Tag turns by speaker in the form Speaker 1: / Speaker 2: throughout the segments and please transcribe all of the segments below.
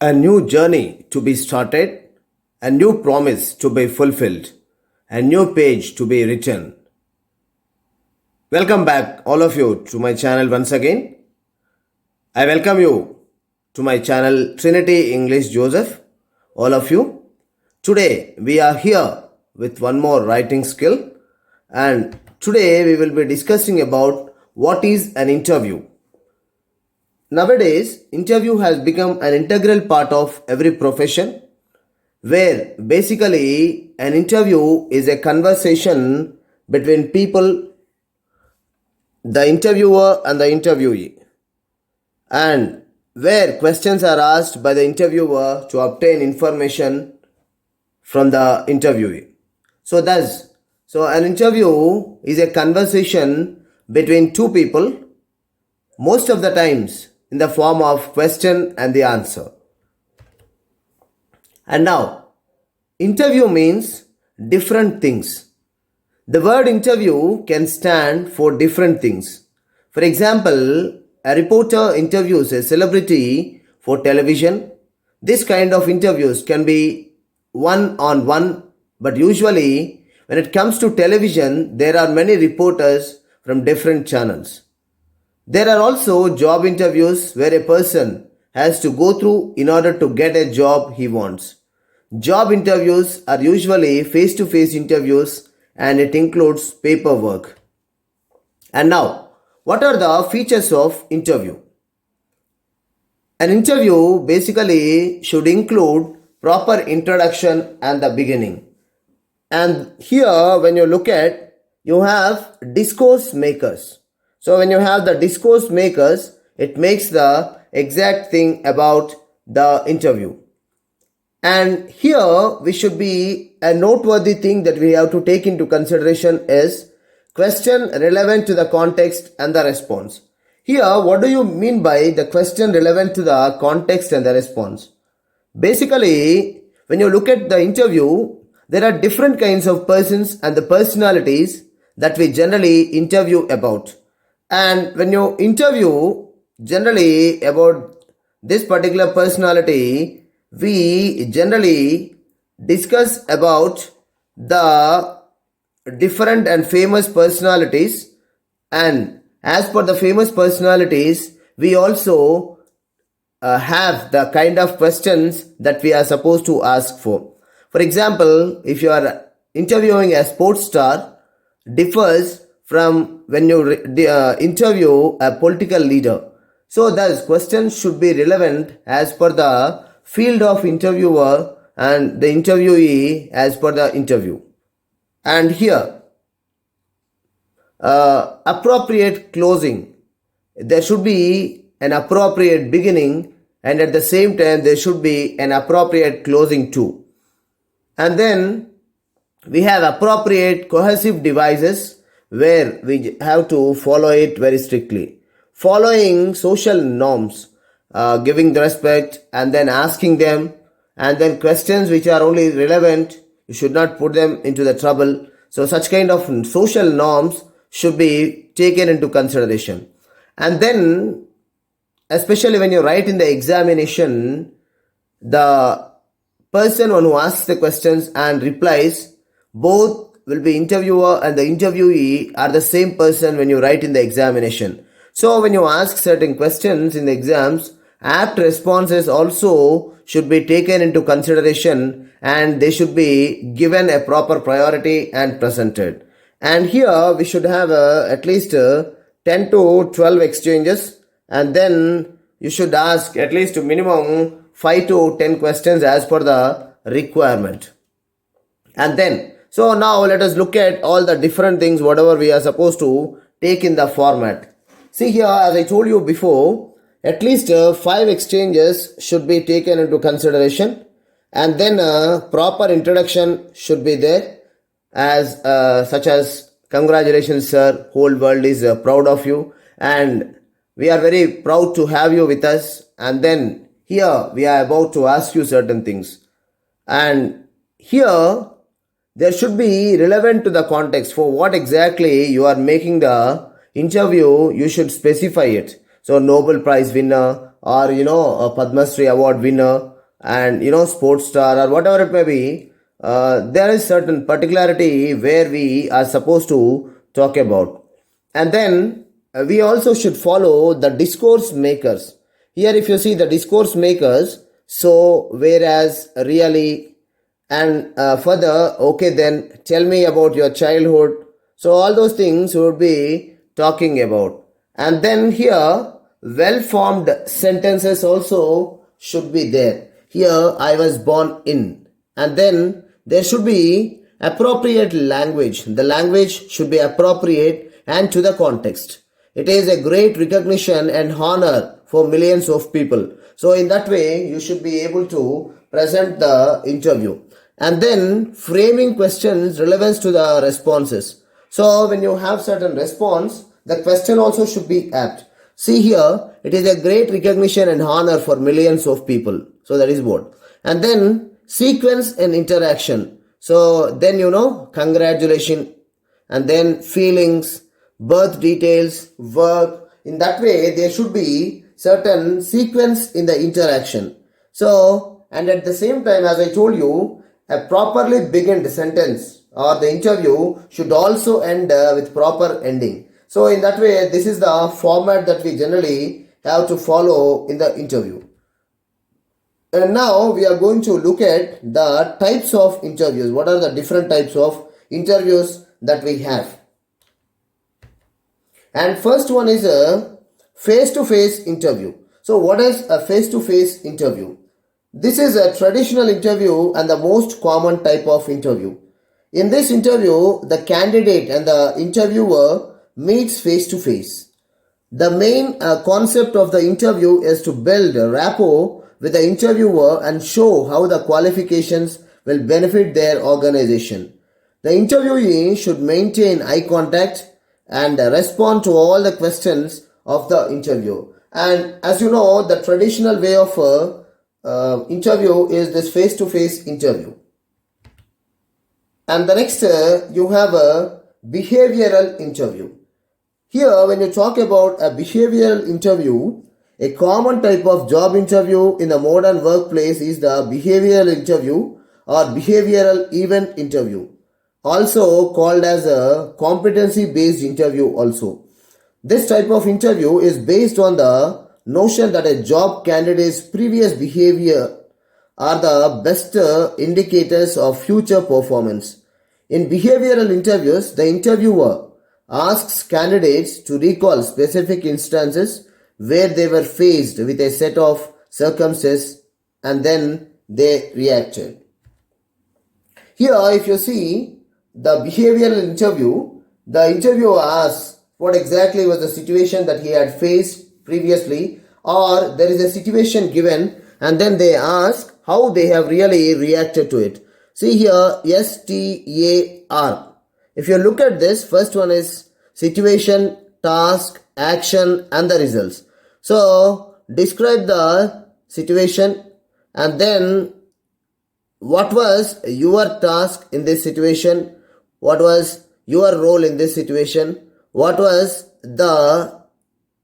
Speaker 1: A new journey to be started, a new promise to be fulfilled, a new page to be written. Welcome back, all of you, to my channel once again. I welcome you to my channel Trinity English Joseph, all of you. Today we are here with one more writing skill, and today we will be discussing about what is an interview. Nowadays, interview has become an integral part of every profession, where basically an interview is a conversation between people, the interviewer and the interviewee, and where questions are asked by the interviewer to obtain information from the interviewee. So an interview is a conversation between two people, most of the times in the form of question and the answer. And now, interview means different things. The word interview can stand for different things. For example, a reporter interviews a celebrity for television. This kind of interviews can be one-on-one, but usually when it comes to television, there are many reporters from different channels. There are also job interviews where a person has to go through in order to get a job he wants. Job interviews are usually face-to-face interviews, and it includes paperwork. And now, what are the features of interview? An interview basically should include proper introduction and the beginning. And here, when you look at, you have discourse makers. So when you have the discourse makers, it makes the exact thing about the interview. And here we should be a noteworthy thing that we have to take into consideration is question relevant to the context and the response. Here, what do you mean by the question relevant to the context and the response? Basically, when you look at the interview, there are different kinds of persons and the personalities that we generally interview about. And when you interview generally about this particular personality, we generally discuss about the different and famous personalities, and as per the famous personalities, we also have the kind of questions that we are supposed to ask for. For example, if you are interviewing a sports star, differs from when you interview a political leader. So thus questions should be relevant as per the field of interviewer and the interviewee as per the interview. And here, appropriate closing. There should be an appropriate beginning, and at the same time there should be an appropriate closing too. And then we have appropriate cohesive devices where we have to follow it very strictly. Following social norms, giving the respect and then asking them, and then questions which are only relevant, you should not put them into the trouble. So such kind of social norms should be taken into consideration. And then, especially when you write in the examination, the person who asks the questions and replies, both will be interviewer and the interviewee are the same person when you write in the examination. So when you ask certain questions in the exams, apt responses also should be taken into consideration, and they should be given a proper priority and presented. And here we should have at least 10 to 12 exchanges, and then you should ask at least minimum 5 to 10 questions as per the requirement. And then, so now let us look at all the different things whatever we are supposed to take in the format. See here, as I told you before, at least 5 exchanges should be taken into consideration, and then a proper introduction should be there, as such as congratulations sir, whole world is proud of you and we are very proud to have you with us. And then here we are about to ask you certain things, and here there should be relevant to the context. For what exactly you are making the interview, you should specify it. So Nobel Prize winner or a Padma Shri award winner, and sports star or whatever it may be, there is certain particularity where we are supposed to talk about. And then we also should follow the discourse makers. Here if you see the discourse makers, so whereas, really, and further, okay, then tell me about your childhood. So all those things would be talking about. And then here well formed sentences also should be there. Here I was born in, and then there should be appropriate language. The language should be appropriate and to the context. It is a great recognition and honor for millions of people. So in that way you should be able to present the interview. And then framing questions relevance to the responses. So when you have certain response, the question also should be apt. See here, it is a great recognition and honor for millions of people. So that is what. And then sequence and interaction. So then congratulations, and then feelings, birth details, work. In that way, there should be certain sequence in the interaction. So, and at the same time, as I told you, a properly beginning sentence or the interview should also end with proper ending. So in that way, this is the format that we generally have to follow in the interview. And now we are going to look at the types of interviews. What are the different types of interviews that we have? And first one is a face-to-face interview. So what is a face-to-face interview? This is a traditional interview and the most common type of interview. In this interview, the candidate and the interviewer meets face-to-face. The main concept of the interview is to build a rapport with the interviewer and show how the qualifications will benefit their organization. The interviewee should maintain eye contact and respond to all the questions of the interview. And as you know, the traditional way of interview is this face-to-face interview. And the next, you have a behavioral interview. Here, when you talk about a behavioral interview, a common type of job interview in the modern workplace is the behavioral interview or behavioral event interview, also called as a competency-based interview also. This type of interview is based on the notion that a job candidate's previous behavior are the best indicators of future performance. In behavioral interviews, the interviewer asks candidates to recall specific instances where they were faced with a set of circumstances and then they reacted. Here, if you see the behavioral interview, the interviewer asks what exactly was the situation that he had faced previously, or there is a situation given and then they ask how they have really reacted to it. See here, STAR. If you look at this, first one is situation, task, action and the results. So describe the situation and then what was your task in this situation, what was your role in this situation, what was the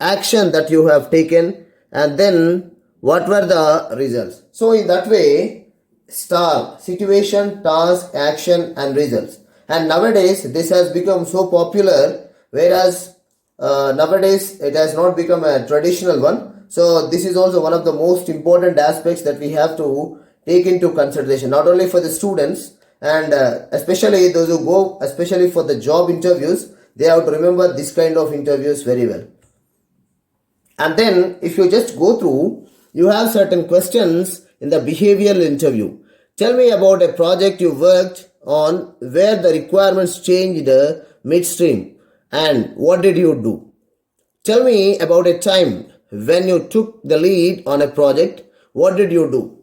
Speaker 1: action that you have taken, and then what were the results. So in that way, STAR, situation, task, action and results. And nowadays this has become so popular, whereas nowadays it has not become a traditional one. So this is also one of the most important aspects that we have to take into consideration, not only for the students and especially those who go especially for the job interviews, they have to remember this kind of interviews very well. And then if you just go through, you have certain questions in the behavioral interview. Tell me about a project you worked on where the requirements changed midstream and what did you do? Tell me about a time when you took the lead on a project. What did you do?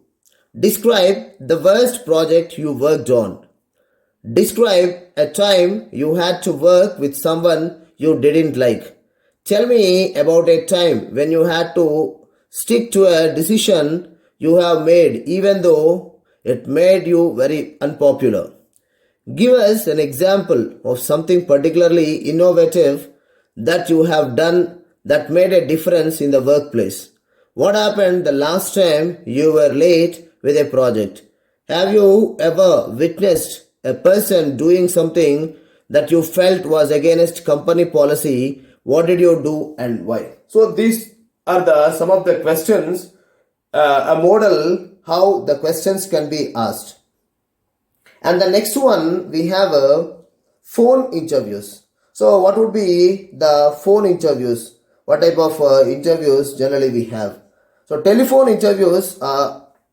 Speaker 1: Describe the worst project you worked on. Describe a time you had to work with someone you didn't like. Tell me about a time when you had to stick to a decision you have made even though it made you very unpopular. Give us an example of something particularly innovative that you have done that made a difference in the workplace. What happened the last time you were late with a project? Have you ever witnessed a person doing something that you felt was against company policy? What did you do and why? So these are the some of the questions, a model how the questions can be asked. And the next one we have a phone interviews. So what would be the phone interviews? What type of interviews generally we have? So telephone interviews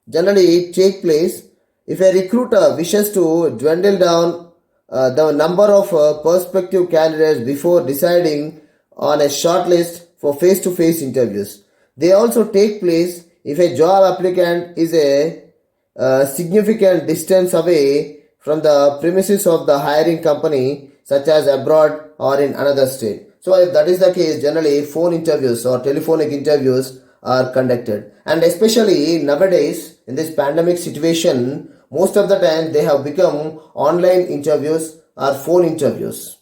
Speaker 1: generally take place if a recruiter wishes to dwindle down the number of prospective candidates before deciding on a shortlist for face-to-face interviews. They also take place if a job applicant is a significant distance away from the premises of the hiring company, such as abroad or in another state. So if that is the case, generally phone interviews or telephonic interviews are conducted. And especially nowadays, in this pandemic situation, most of the time they have become online interviews or phone interviews.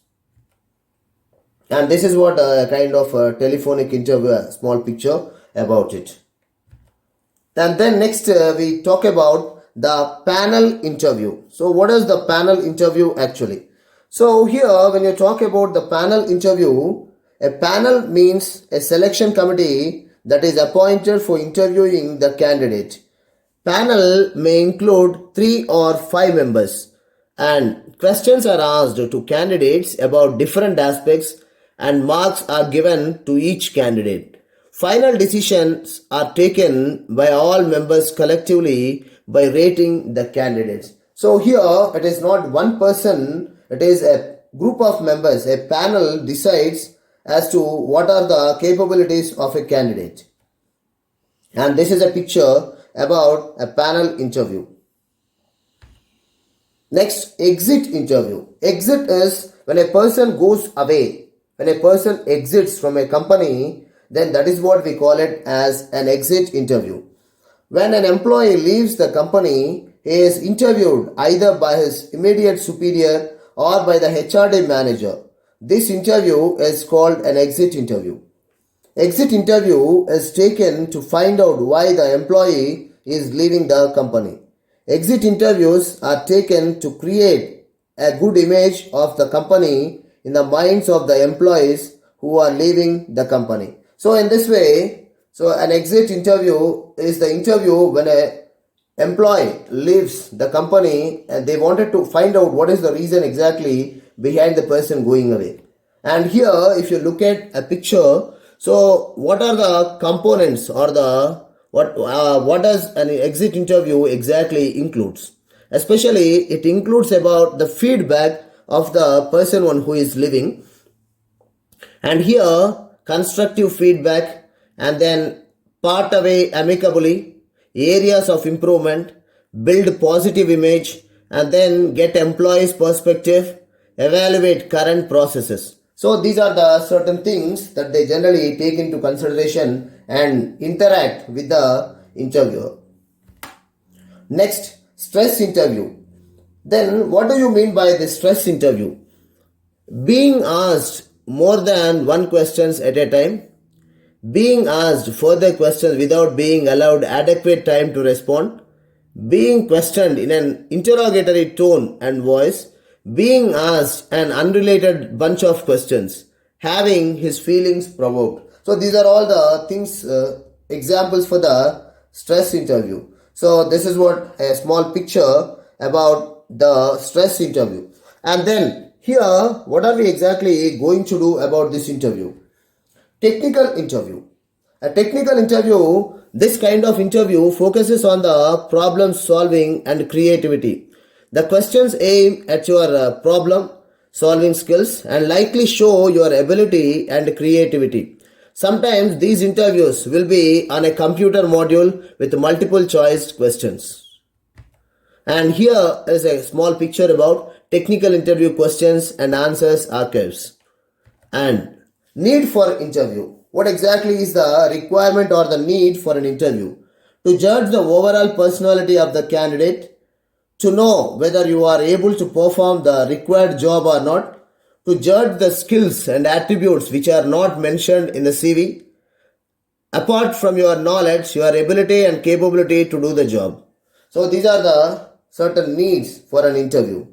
Speaker 1: And this is what a kind of a telephonic interview, a small picture about it. And then next we talk about the panel interview. So what is the panel interview actually? So here when you talk about the panel interview, a panel means a selection committee that is appointed for interviewing the candidate. Panel may include 3 or 5 members, and questions are asked to candidates about different aspects and marks are given to each candidate. Final decisions are taken by all members collectively by rating the candidates. So here it is not one person, it is a group of members. A panel decides as to what are the capabilities of a candidate. And this is a picture about a panel interview. Next, exit interview. Exit is when a person goes away. When a person exits from a company, then that is what we call it as an exit interview. When an employee leaves the company, he is interviewed either by his immediate superior or by the HRD manager. This interview is called an exit interview. Exit interview is taken to find out why the employee is leaving the company. Exit interviews are taken to create a good image of the company in the minds of the employees who are leaving the company. So in this way, so an exit interview is the interview when a employee leaves the company and they wanted to find out what is the reason exactly behind the person going away. And here if you look at a picture, so what are the components or the what does an exit interview exactly includes? Especially it includes about the feedback of the person one who is leaving, and here constructive feedback, and then part away amicably, areas of improvement, build positive image, and then get employees perspective, evaluate current processes. So these are the certain things that they generally take into consideration and interact with the interviewer. Next, stress interview. Then what do you mean by the stress interview? Being asked more than one questions at a time, being asked further questions without being allowed adequate time to respond, being questioned in an interrogatory tone and voice, being asked an unrelated bunch of questions, having his feelings provoked. So these are all the things, examples for the stress interview. So this is what a small picture about the stress interview. And then here, what are we exactly going to do about this interview? Technical interview. A technical interview, this kind of interview focuses on the problem solving and creativity. The questions aim at your problem solving skills and likely show your ability and creativity. Sometimes these interviews will be on a computer module with multiple choice questions. And here is a small picture about technical interview questions and answers archives. And need for interview. What exactly is the requirement or the need for an interview? To judge the overall personality of the candidate, to know whether you are able to perform the required job or not, to judge the skills and attributes which are not mentioned in the CV, apart from your knowledge, your ability and capability to do the job. So these are the certain needs for an interview.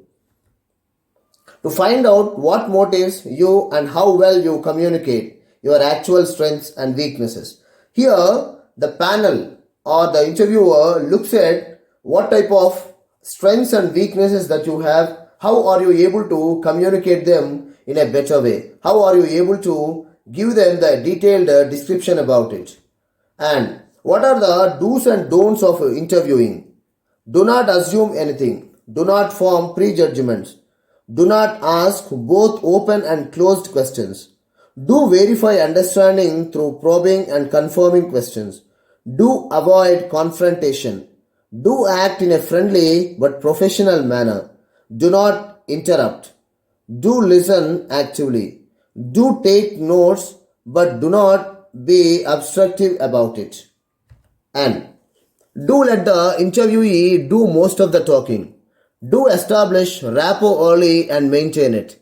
Speaker 1: To find out what motives you and how well you communicate your actual strengths and weaknesses. Here, the panel or the interviewer looks at what type of strengths and weaknesses that you have. How are you able to communicate them in a better way? How are you able to give them the detailed description about it? And what are the do's and don'ts of interviewing? Do not assume anything. Do not form prejudgments. Do not ask both open and closed questions. Do verify understanding through probing and confirming questions. Do avoid confrontation. Do act in a friendly but professional manner. Do not interrupt. Do listen actively. Do take notes but do not be obstructive about it. And do let the interviewee do most of the talking. Do establish rapport early and maintain it.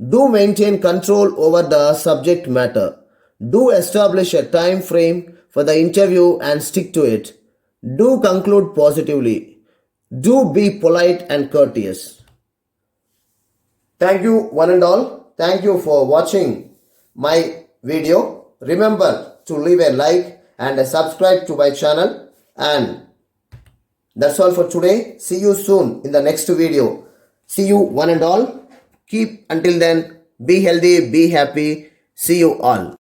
Speaker 1: Do maintain control over the subject matter. Do establish a time frame for the interview and stick to it. Do conclude positively. Do be polite and courteous. Thank you, one and all. Thank you for watching my video. Remember to leave a like and a subscribe to my channel. And that's all for today. See you soon in the next video. See you, one and all. Keep until then. Be healthy, be happy. See you all.